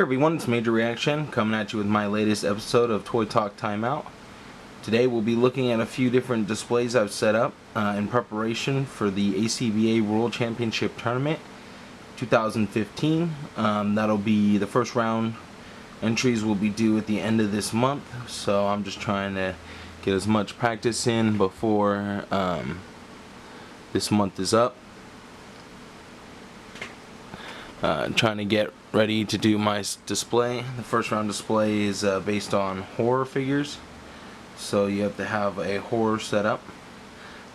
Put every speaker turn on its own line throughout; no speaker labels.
Hey everyone, it's Major Reaction coming at you with my latest episode of Toy Talk Timeout. Today we'll be looking at a few different displays I've set up in preparation for the ACBA World Championship Tournament 2015. That'll be the first round. Entries will be due at the end of this month, so I'm just trying to get as much practice in before this month is up. Trying to get ready to do my display. The first round display is based on horror figures, so you have to have a horror setup.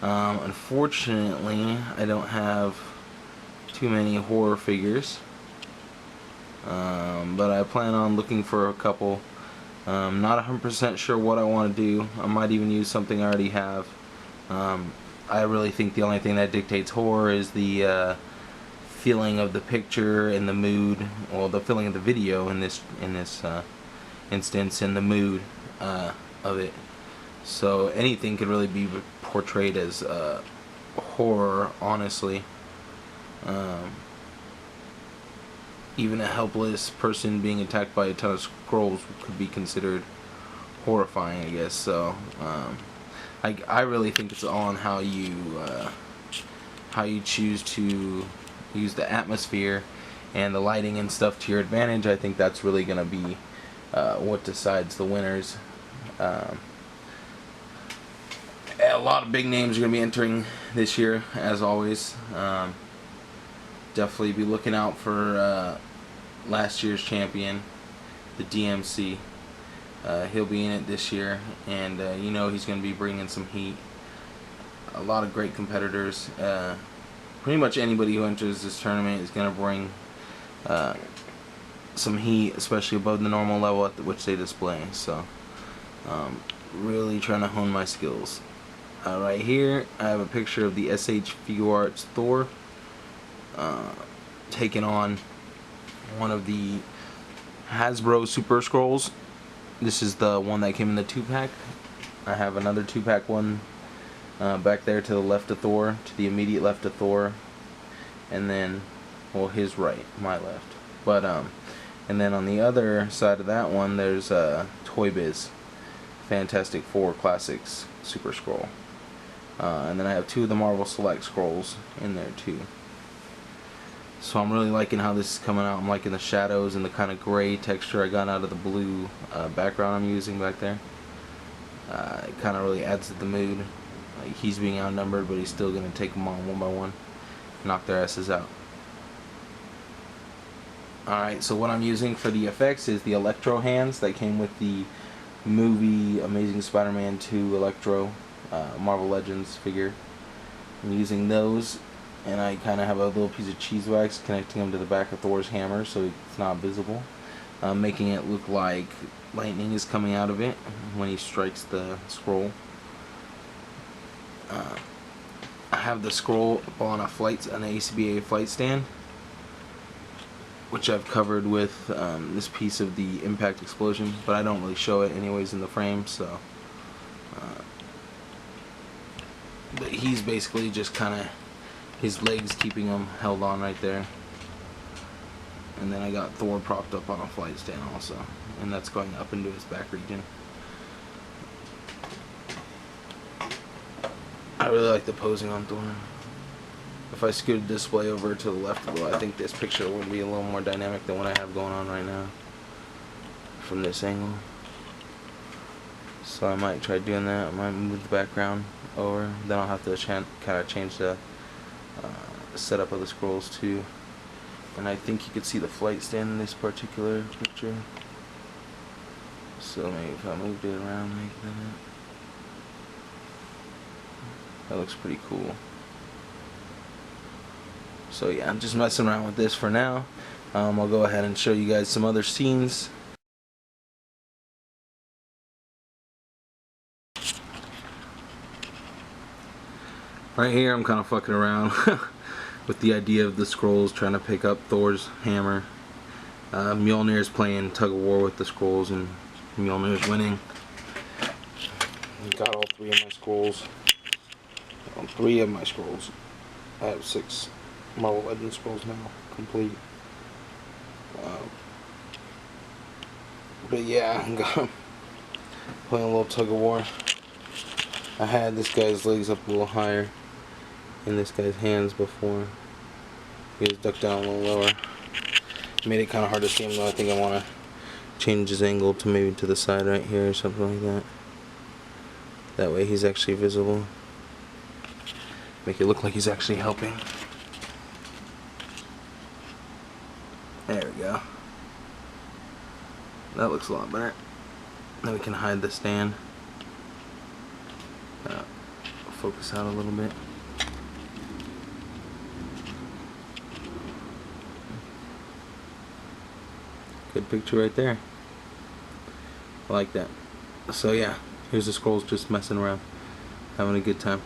Unfortunately, I don't have too many horror figures, but I plan on looking for a couple. Not 100% sure what I want to do. I might even use something I already have. I really think the only thing that dictates horror is the feeling of the picture and the mood, well, the feeling of the video in this instance, and the mood of it. So anything could really be portrayed as horror, honestly. Even a helpless person being attacked by a ton of Skrulls could be considered horrifying, I guess. So I really think it's all on how you choose to use the atmosphere and the lighting and stuff to your advantage. I think that's really going to be what decides the winners. A lot of big names are going to be entering this year, as always. Definitely be looking out for last year's champion, the DMC. He'll be in it this year, and you know he's going to be bringing some heat. A lot of great competitors. Pretty much anybody who enters this tournament is going to bring some heat, especially above the normal level at which they display. So, really trying to hone my skills. Right here, I have a picture of the SH Figuarts Thor taking on one of the Hasbro Super Skrulls. This is the one that came in the 2-pack. I have another 2-pack one back there to the left of Thor, to the immediate left of Thor, and then, well, his right, my left. But and then on the other side of that one, there's Toy Biz Fantastic Four Classics Super Skrull, and then I have two of the Marvel Select Skrulls in there too. So I'm really liking how this is coming out. I'm liking the shadows and the kind of gray texture I got out of the blue background I'm using back there. It kind of really adds to the mood. Like, he's being outnumbered, but he's still going to take them on one by one, knock their asses out. Alright, so what I'm using for the effects is the Electro hands that came with the movie Amazing Spider-Man 2 Electro Marvel Legends figure. I'm using those, and I kind of have a little piece of cheese wax connecting them to the back of Thor's hammer so it's not visible, making it look like lightning is coming out of it when he strikes the Skrull. I have the Skrull on an ACBA flight stand, which I've covered with this piece of the impact explosion, but I don't really show it anyways in the frame. So, but he's basically just kind of his legs keeping him held on right there, and then I got Thor propped up on a flight stand also, and that's going up into his back region. I really like the posing on Thor. If I scooted the display over to the left a little, I think this picture would be a little more dynamic than what I have going on right now from this angle. So I might try doing that. I might move the background over. Then I'll have to kind of change the setup of the Skrulls too. And I think you could see the flight stand in this particular picture. So maybe if I moved it around like that. That looks pretty cool. So yeah, I'm just messing around with this for now. I'll go ahead and show you guys some other scenes. Right here I'm kind of fucking around with the idea of the Skrulls trying to pick up Thor's hammer. Mjolnir is playing tug of war with the Skrulls, and Mjolnir is winning. Got all three of my Skrulls. On 3 of my Skrulls. I have 6 Marvel Legends Skrulls now, complete. But yeah, I'm gonna play a little tug of war. I had this guy's legs up a little higher and this guy's hands before. He was ducked down a little lower. Made it kind of hard to see him though. I think I want to change his angle to maybe to the side right here or something like that. That way he's actually visible. Make it look like he's actually helping. There we go. That looks a lot better. Then we can hide the stand. Focus out a little bit. Good picture right there. I like that. So yeah, here's the Skrulls just messing around, having a good time.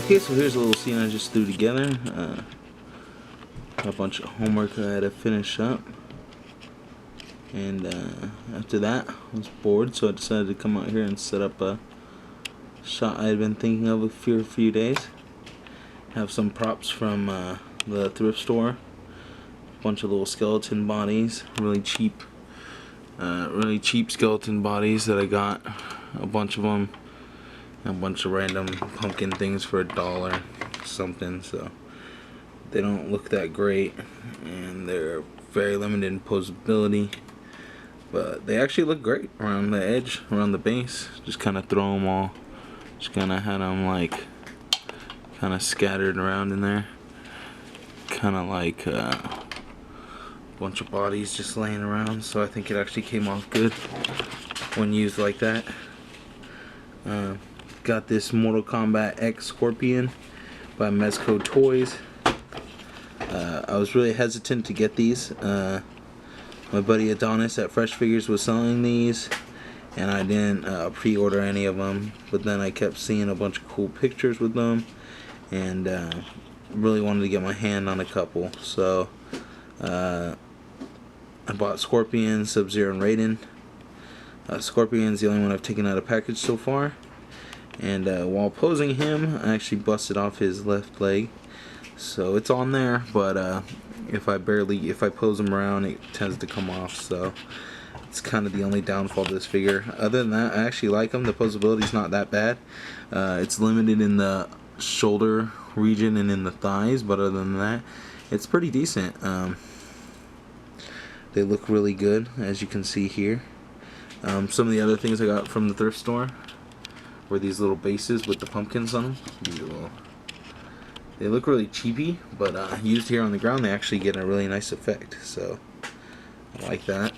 Okay, so here's a little scene I just threw together. A bunch of homework I had to finish up. And after that, I was bored, so I decided to come out here and set up a shot I had been thinking of for a few days. Have some props from the thrift store. A bunch of little skeleton bodies, really cheap skeleton bodies that I got. A bunch of them. A bunch of random pumpkin things for $1 something, so they don't look that great and they're very limited in posability, but they actually look great around the edge, around the base. Just kind of throw them all, just kind of had them like kind of scattered around in there, kind of like a bunch of bodies just laying around. So I think it actually came off good when used like that. Got this Mortal Kombat X Scorpion by Mezco Toys. I was really hesitant to get these. My buddy Adonis at Fresh Figures was selling these, and I didn't pre-order any of them. But then I kept seeing a bunch of cool pictures with them, and really wanted to get my hand on a couple. So I bought Scorpion, Sub-Zero, and Raiden. Scorpion's the only one I've taken out of package so far. And while posing him, I actually busted off his left leg, so it's on there. But if I pose him around, it tends to come off. So it's kind of the only downfall to this figure. Other than that, I actually like him. The posability's not that bad. It's limited in the shoulder region and in the thighs, but other than that, it's pretty decent. They look really good, as you can see here. Some of the other things I got from the thrift store were these little bases with the pumpkins on them. They look really cheapy, but used here on the ground, they actually get a really nice effect. So I like that.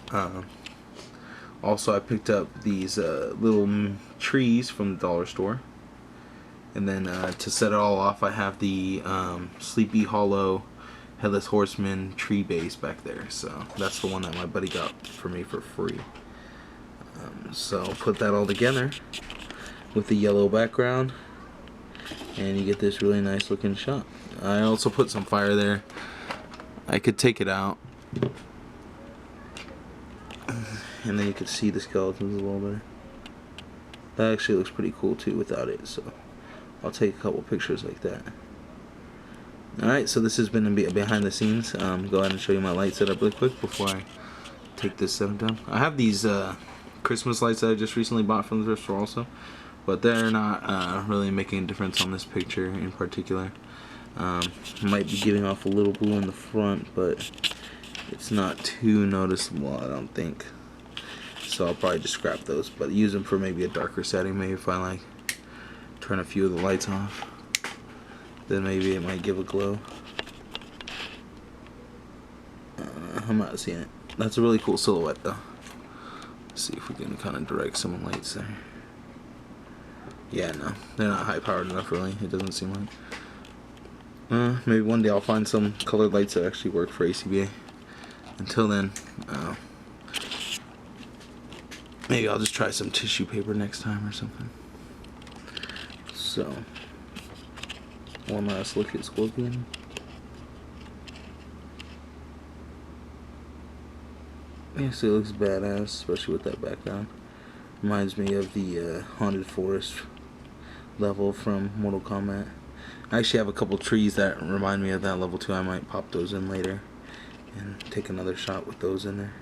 Also, I picked up these little trees from the dollar store, and then to set it all off, I have the Sleepy Hollow Headless Horseman tree base back there. So that's the one that my buddy got for me for free. So I'll put that all together with the yellow background, and you get this really nice looking shot. I also put some fire there. I could take it out, and then you could see the skeletons a little better. That actually looks pretty cool too without it, so I'll take a couple pictures like that. Alright, so this has been a behind the scenes. Go ahead and show you my light setup really quick before I take this setup down. I have these Christmas lights that I just recently bought from the thrift store also, but they're not really making a difference on this picture in particular. Might be giving off a little blue in the front, but it's not too noticeable, I don't think. So I'll probably just scrap those, but use them for maybe a darker setting. Maybe if I like turn a few of the lights off, then maybe it might give a glow. I'm not seeing it. That's a really cool silhouette though. Let's see if we can kind of direct some lights there. Yeah, no, they're not high powered enough really, it doesn't seem like. Maybe one day I'll find some colored lights that actually work for ACBA. Until then, maybe I'll just try some tissue paper next time or something. So, one last look at Scorpion. Yes, it looks badass, especially with that background. Reminds me of the Haunted Forest level from Mortal Kombat. I actually have a couple trees that remind me of that level too. I might pop those in later and take another shot with those in there.